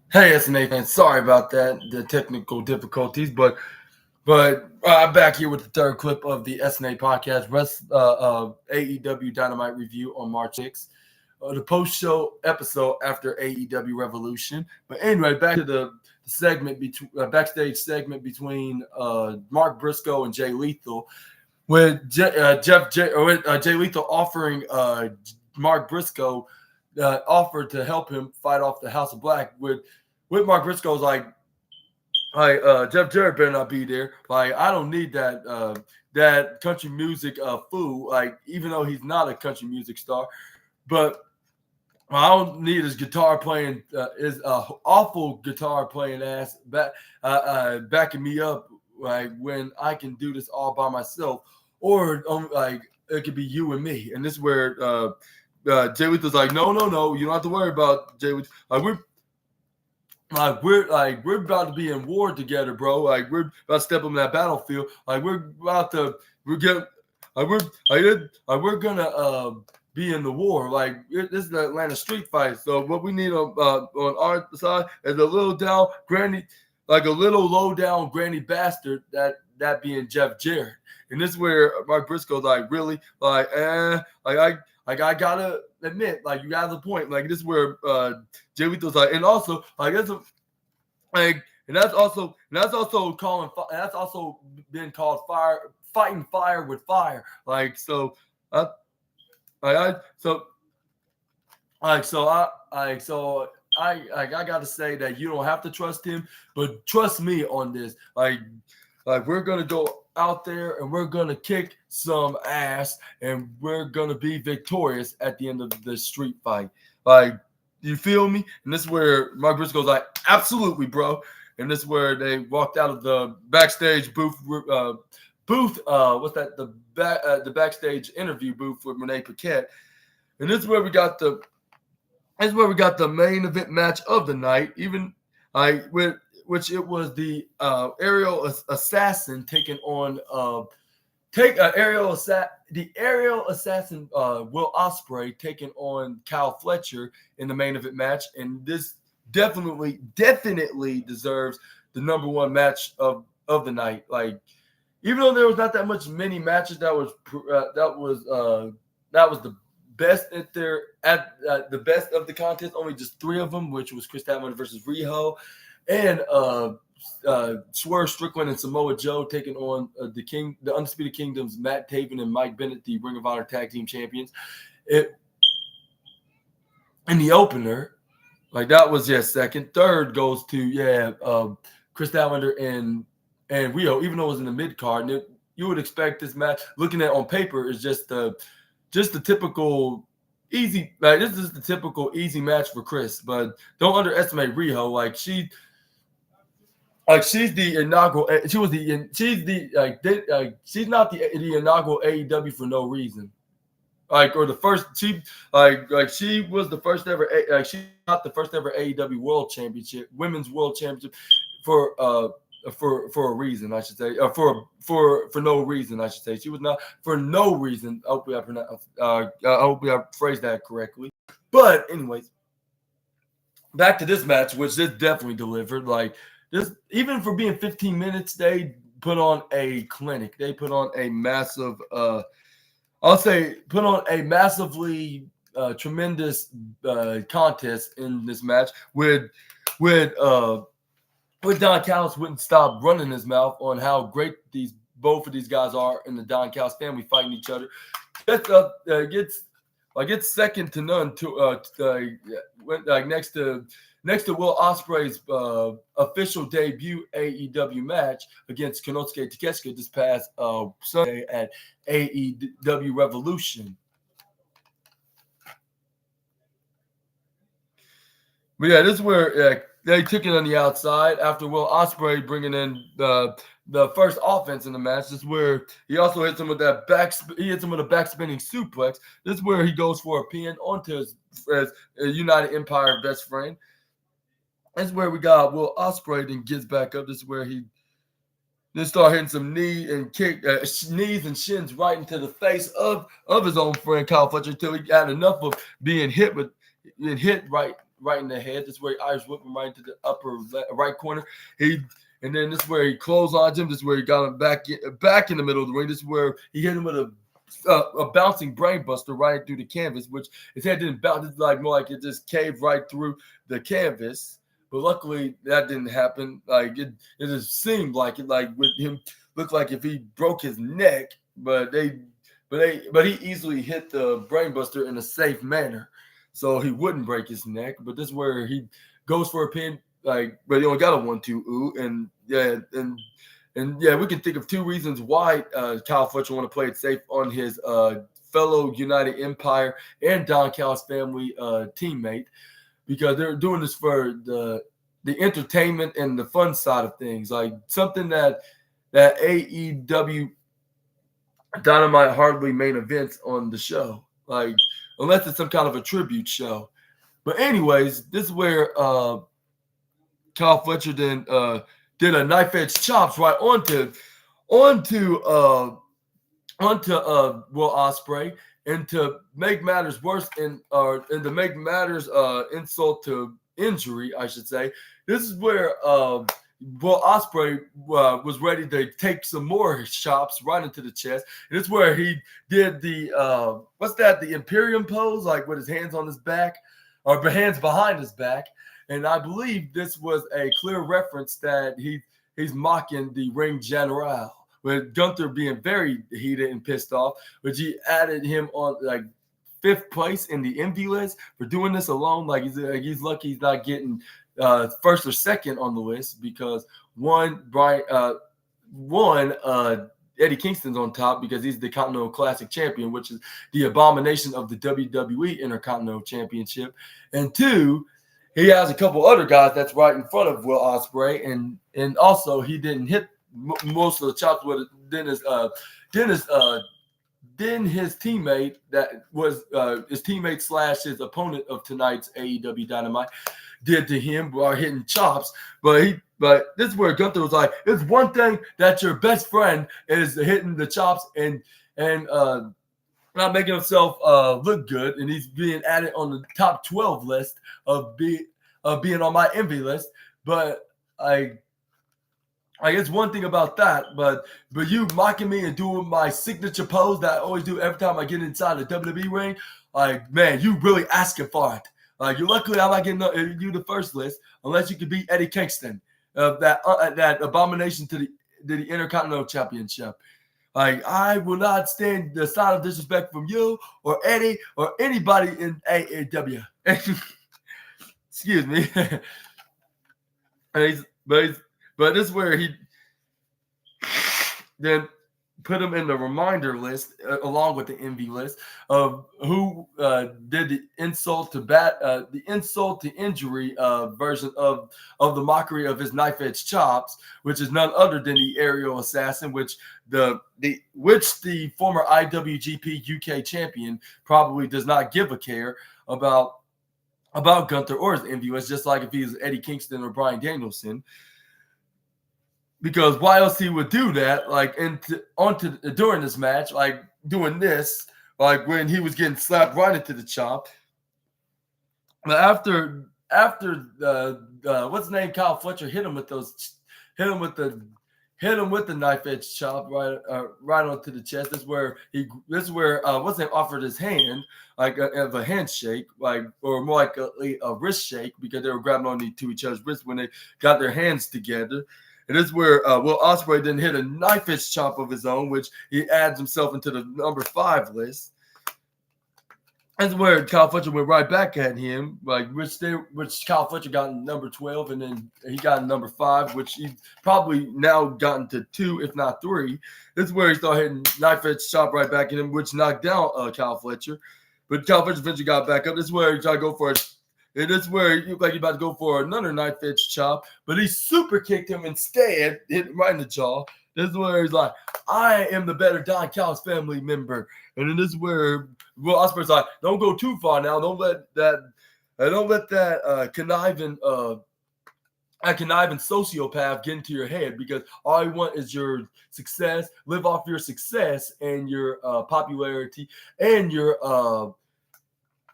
Hey, SNA fans, sorry about that, the technical difficulties, but I'm back here with the third clip of the SNA podcast, AEW Dynamite review on March 6th, the post-show episode after AEW Revolution. But anyway, back to the segment between backstage segment between Mark Briscoe and Jay Lethal, with Jay Lethal offering Mark Briscoe offered to help him fight off the House of Black with Mark Briscoe's Jeff Jarrett better not be there. Like, I don't need that country music fool. Like, even though he's not a country music star, but I don't need his guitar playing, his awful guitar playing ass backing me up. Like, when I can do this all by myself, or like it could be you and me. And this is where Jay Lethal's like, no, you don't have to worry about Jay Lethal. We're about to be in war together, bro. Like, we're about to step on that battlefield. Like, we're gonna be in the war. Like, this is the Atlanta street fight. So what we need on our side is a little low down granny bastard that being Jeff Jarrett. And this is where Mark Briscoe's like, really, I gotta admit, like, you got the point. Like, this is where Jay Lethal's like, and also like that's a like, and that's also been called fighting fire with fire. Like, so I gotta say that you don't have to trust him, but trust me on this. Like we're gonna go out there and we're gonna kick some ass and we're gonna be victorious at the end of the street fight. Like, you feel me? And this is where Mark Briscoe's like, absolutely, bro. And this is where they walked out of the backstage booth. The backstage interview booth with Renee Paquette. And this is where we got the main event match of the night. Even which it was the aerial assassin taking on the aerial assassin Will Ospreay taking on Kyle Fletcher in the main event match, and this definitely deserves the number one match of the night. Like, even though there was not that much many matches, that was the best the best of the contest. Only just three of them, which was Chris Statlander versus Riho, and Swerve Strickland and Samoa Joe taking on the Undisputed Kingdom's Matt Taven and Mike Bennett, the Ring of Honor Tag Team Champions. In the opener, like, that was second. Third goes to Chris Statlander and Riho, even though it was in the mid card. You would expect this match, looking at it on paper, is just the typical easy. Like, this is the typical easy match for Chris, but don't underestimate Riho. Like, she's the inaugural. She's not the inaugural AEW for no reason. Like, or the first. She was the first ever. She's not the first ever AEW World Championship, Women's World Championship, for a reason, I should say. For no reason, I should say. She was not for no reason. Hopefully I phrased that correctly. But anyways, back to this match, which this definitely delivered. Like, this, even for being 15 minutes, they put on a clinic. They put on a massive, massively tremendous contest in this match with Don Callis wouldn't stop running his mouth on how great both of these guys are in the Don Callis family fighting each other. It's second to none next to Will Ospreay's official debut AEW match against Konosuke Takeshita this past Sunday at AEW Revolution. But yeah, this is where they took it on the outside after Will Ospreay bringing in the first offense in the match. This is where he also hits him with a back spinning suplex. This is where he goes for a pin onto his United Empire best friend. This is where we got Will Ospreay then gets back up. This is where he then start hitting some knees and shins right into the face of his own friend Kyle Fletcher until he got enough of being hit right right in the head. This is where he Irish whipped him right into the upper right corner. And then this is where he closed on him. This is where he got him back in the middle of the ring. This is where he hit him with a bouncing brain buster right through the canvas, which his head didn't bounce. It's like more like it just caved right through the canvas. But luckily that didn't happen. Like it just seemed like it. Like with him, looked like if he broke his neck, but he easily hit the brainbuster in a safe manner, so he wouldn't break his neck. But this is where he goes for a pin, like, but he only got a 1-2, and we can think of two reasons why Kyle Fletcher want to play it safe on his fellow United Empire and Don Callis family teammate, because they're doing this for the entertainment and the fun side of things, like something that AEW Dynamite hardly main events on the show, like unless it's some kind of a tribute show. But anyways, this is where Kyle Fletcher then did a knife edge chops right onto Will Ospreay, and to make matters worse, and to make matters insult to injury, I should say. This is where Will Ospreay was ready to take some more chops right into the chest. And it's where he did the the Imperium pose, like with his hands on his back, or hands behind his back. And I believe this was a clear reference that he's mocking the Ring General, with Gunther being very heated and pissed off, which he added him on like 5th place in the envy list for doing this alone. Like he's lucky he's not getting first or second on the list, because Eddie Kingston's on top because he's the Continental Classic Champion, which is the abomination of the WWE Intercontinental Championship, and 2, he has a couple other guys that's right in front of Will Ospreay, and also he didn't hit most of the chops with it. Then his teammate, that was his teammate / his opponent of tonight's AEW Dynamite, did to him while hitting chops. But this is where Gunther was like, it's one thing that your best friend is hitting the chops and not making himself look good, and he's being added on the top 12 list of being on my envy list. But I guess one thing about that, but you mocking me and doing my signature pose that I always do every time I get inside the WWE ring, like, man, you really asking for it. Like, you're luckily I'm not getting you the first list unless you could beat Eddie Kingston, that abomination to the Intercontinental Championship. Like, I will not stand the sign of disrespect from you or Eddie or anybody in AEW. Excuse me. But this is where he then put him in the reminder list along with the envy list of who did the insult to injury version of the mockery of his knife edge chops, which is none other than the aerial assassin, which the former IWGP UK champion probably does not give a care about Gunther or his envy. It's just like if he's Eddie Kingston or Bryan Danielson. Because why else he would do that, like during this match, like doing this, like when he was getting slapped right into the chop. But after what's his name, Kyle Fletcher hit him with the knife edge chop right onto the chest. This is where what's his name offered his hand, like of a handshake, like, or more like a wrist shake, because they were grabbing on to each other's wrists when they got their hands together. And this is where Will Ospreay then hit a knife edge chop of his own, which he adds himself into the number 5 list. That's where Kyle Fletcher went right back at him, like which Kyle Fletcher got in number 12, and then he got in number 5, which he probably now gotten to 2, if not 3. This is where he started hitting knife edge chop right back at him, which knocked down Kyle Fletcher. But Kyle Fletcher eventually got back up. This is where he tried to go for it. And this is where he looked like he's about to go for another knife edge chop, but he super kicked him instead, hit him right in the jaw. This is where he's like, I am the better Don Callis family member. And then this is where Will Ospreay's like, don't go too far now. Don't let that conniving sociopath get into your head, because all I want is your success. Live off your success and your popularity and your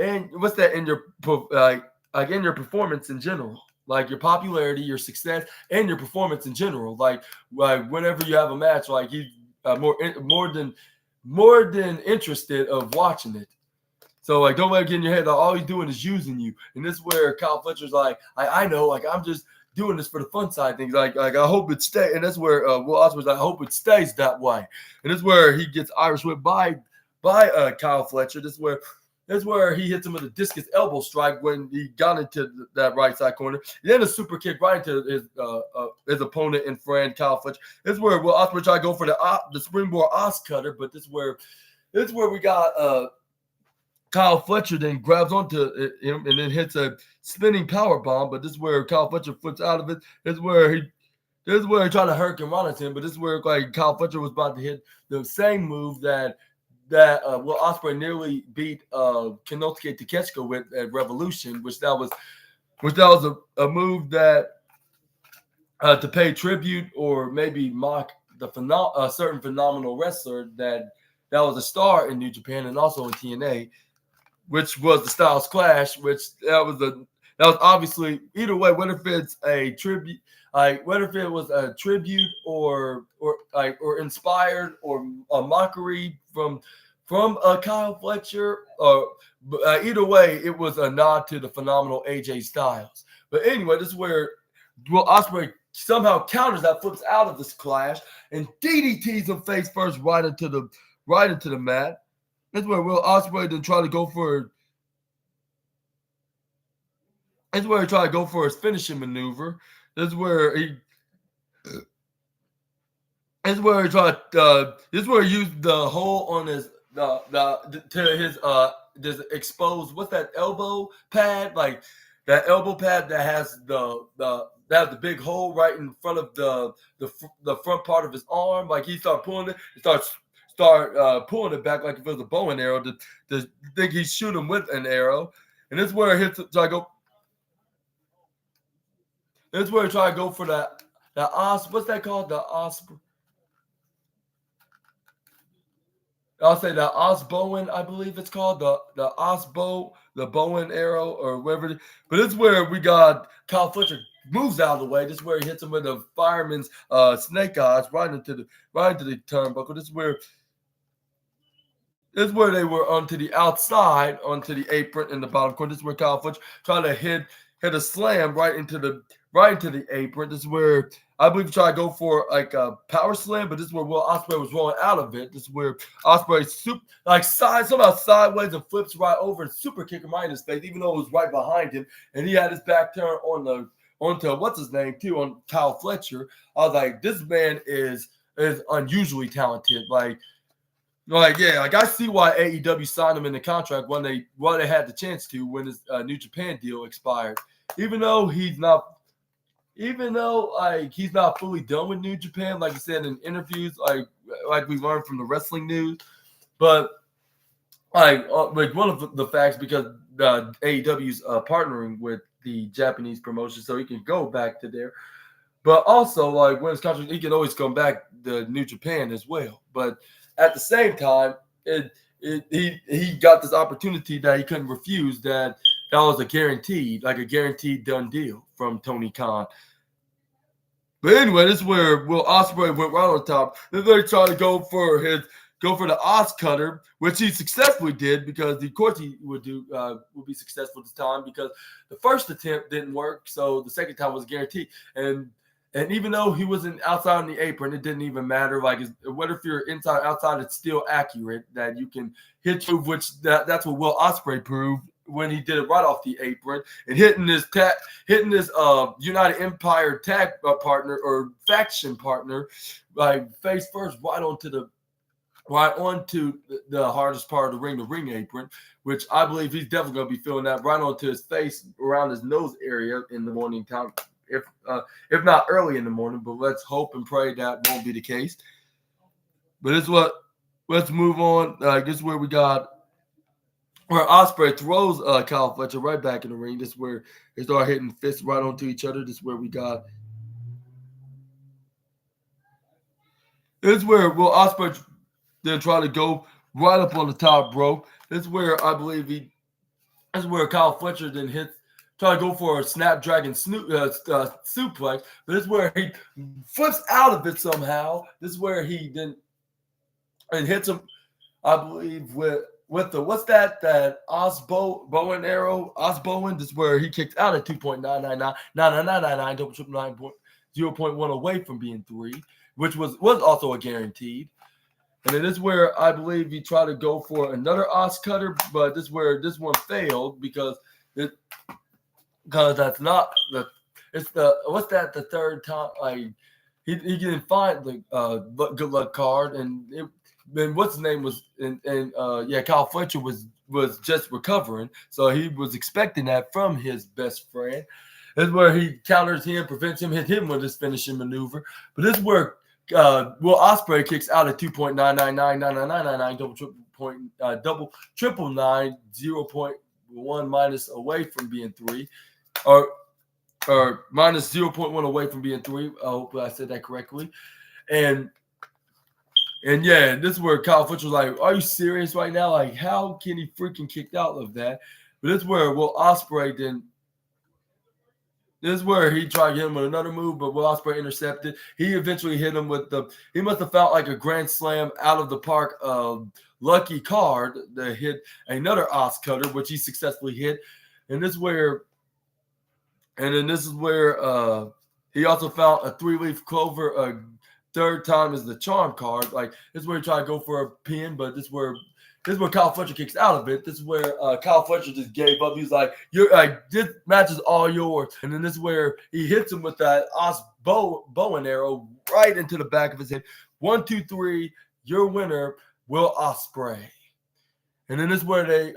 and what's that in your again, your performance in general, like your popularity, your success, and your performance in general. Like whenever you have a match, like he's more than interested of watching it. So like, don't let it get in your head that all he's doing is using you. And this is where Kyle Fletcher's like, I know, like I'm just doing this for the fun side of things. Like I hope it stays. And that's where Will Ospreay's like, I hope it stays that way. And this is where he gets Irish whipped by Kyle Fletcher. This is where he hits him with a discus elbow strike when he got into that right side corner. Then a super kick right into his opponent and friend Kyle Fletcher. This is where Will Ospreay tried to go for the springboard Os cutter, but this is where we got Kyle Fletcher then grabs onto him and then hits a spinning power bomb. But this is where Kyle Fletcher flips out of it. This is where he tried to hurricane run him. But this is where like Kyle Fletcher was about to hit the same move that Will Ospreay nearly beat Konosuke Takeshita with at Revolution, which was a move that to pay tribute or maybe mock a certain phenomenal wrestler that was a star in New Japan and also in TNA, which was the Styles Clash, which that was obviously either way, whether if it's a tribute, like whether if it was a tribute or inspired or a mockery from Kyle Fletcher, either way, it was a nod to the phenomenal AJ Styles. But anyway, this is where Will Ospreay somehow counters that, flips out of this clash, and DDTs him face first right into the mat. That's where Will Ospreay then try to go for. That's where he tried to go for his finishing maneuver. This is where he. This is where he tried. This is where he used the hole on his just exposed. What's that elbow pad? Like that elbow pad that has the big hole right in front of the front part of his arm. Like he started pulling it. He start pulling it back like if it was a bow and arrow to think he's shooting with an arrow. And this is where he try to go. This is where he try to go for that what's that called? The osprey. I'll say the Osbowen, I believe it's called the Osbo, the bow and arrow or whatever. But this is where we got Kyle Fletcher moves out of the way. This is where he hits him with a fireman's snake eyes right into the turnbuckle. This is where they were onto the outside, onto the apron in the bottom corner. This is where Kyle Fletcher tried to hit a slam right into the apron. This is where I believe he tried to go for like a power slam, but this is where Will Ospreay was rolling out of it. This is where Ospreay somehow sideways and flips right over and super kick him right in his face, even though it was right behind him, and he had his back turned onto what's his name too, on Kyle Fletcher. I was like, this man is unusually talented. Like yeah, like I see why AEW signed him in the contract when they had the chance to when his New Japan deal expired. Even though he's not fully done with New Japan, like he said in interviews, like we learned from the wrestling news, but like one of the facts, because AEW's partnering with the Japanese promotion, so he can go back to there. But also, like when his contract, he can always come back to New Japan as well. But at the same time, he got this opportunity that he couldn't refuse. That was a guaranteed done deal from Tony Khan. But anyway, this is where Will Ospreay went right on top. Then they tried to go for the Os cutter, which he successfully did, because of course he would be successful this time, because the first attempt didn't work, so the second time was guaranteed. And even though he wasn't outside on the apron, it didn't even matter. Like whether if you're inside or outside, it's still accurate that you can hit you, which that's what Will Ospreay proved when he did it right off the apron and hitting this United Empire tag partner or faction partner, like face first right onto the hardest part of the ring apron, which I believe he's definitely going to be feeling that right onto his face, around his nose area in the morning time, if not early in the morning. But let's hope and pray that won't be the case. But let's move on. This is where we got where Ospreay throws Kyle Fletcher right back in the ring. This is where they start hitting fists right onto each other. This is where we got. This is where Will Ospreay then try to go right up on the top rope. This is where I believe this is where Kyle Fletcher then hits try to go for a Snapdragon suplex, but this is where he flips out of it somehow. This is where he then and hits him, I believe, with the what's that bow and arrow Osbowen. This is where he kicked out at 2.999 double triple 0.1 away from being 3, which was also a guaranteed. And then this is where I believe he tried to go for another Os cutter, but this is where this one failed because that's not the the third time he didn't find the good luck card, and what's his name was Kyle Fletcher was just recovering, so he was expecting that from his best friend. This is where he counters him, prevents him, hit him with his finishing maneuver. But this is where Will Ospreay kicks out at 2.9999999 double triple 0.1 minus away from being 3, or minus 0.1 away from being 3. I hope I said that correctly. And yeah, this is where Kyle Fletcher was like, "Are you serious right now? Like, how can he freaking kick out of that?" But this is where Will Ospreay then. This is where he tried to hit him with another move, but Will Ospreay intercepted. He eventually hit him with he must have felt like a grand slam out of the park lucky card that hit another Os cutter, which he successfully hit. And this is where he also found a 3-leaf clover. Third time is the charm card. Like, this is where he tried to go for a pin, but this is where Kyle Fletcher kicks out of it. This is where Kyle Fletcher just gave up. He's like, "You're like, this match is all yours." And then this is where he hits him with that bow and arrow right into the back of his head. 1, 2, 3. Your winner, Will Ospreay. And then this is where they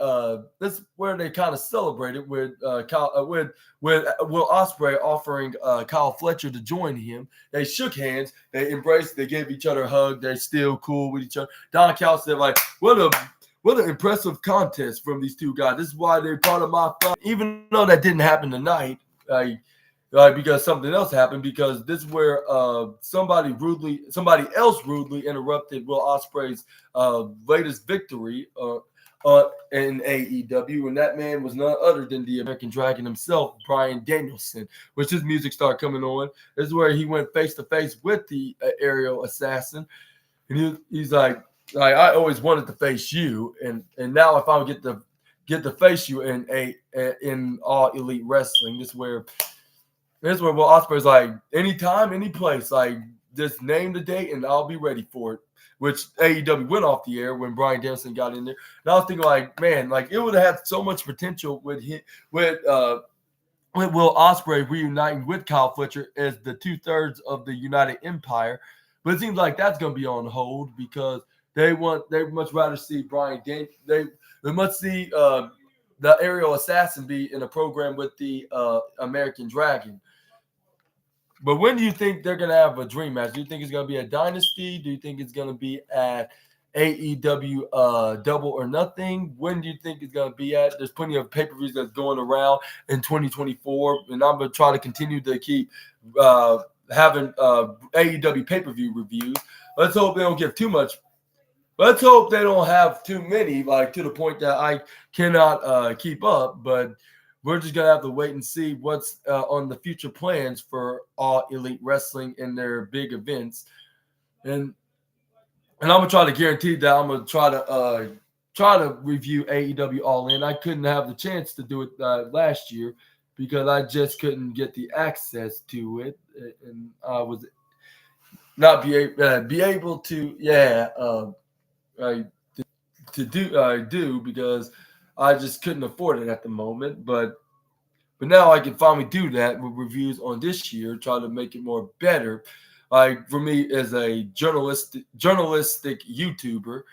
kind of celebrated with Will Ospreay offering Kyle Fletcher to join him. They shook hands, they embraced, they gave each other a hug. They're still cool with each other. Don Cal said, like, what an impressive contest from these two guys. This is why they're part of my fun. Even though that didn't happen tonight, because something else happened, because this is where somebody else rudely interrupted Will Ospreay's latest victory in AEW, and that man was none other than the American Dragon himself, Bryan Danielson, which his music started coming on. This is where he went face-to-face with the aerial assassin, and he's like, I always wanted to face you, and now if I would get to face you in All Elite Wrestling, this is where Will Ospreay's like, anytime, any place, like, just name the date and I'll be ready for it. Which AEW went off the air when Bryan Danielson got in there. And I was thinking, like, man, like, it would have had so much potential with Will Ospreay reuniting with Kyle Fletcher as the 2/3 of the United Empire. But it seems like that's going to be on hold because they much rather see Bryan Danielson. They must see the aerial assassin be in a program with the American Dragon. But when do you think they're going to have a dream match? Do you think it's going to be a Dynasty? Do you think it's going to be at AEW Double or Nothing? When do you think it's going to be at? There's plenty of pay-per-views that's going around in 2024, and I'm going to try to continue to keep having AEW pay-per-view reviews. Let's hope they don't give too much. Let's hope they don't have too many, like, to the point that I cannot keep up, but we're just going to have to wait and see what's on the future plans for All Elite Wrestling and their big events. And I'm going to try to guarantee that I'm going to try to review AEW All In. I couldn't have the chance to do it last year because I just couldn't get the access to it. And I was not be able to, do because I just couldn't afford it at the moment, but now I can finally do that with reviews on this year, try to make it more better. Like, for me as a journalistic YouTuber,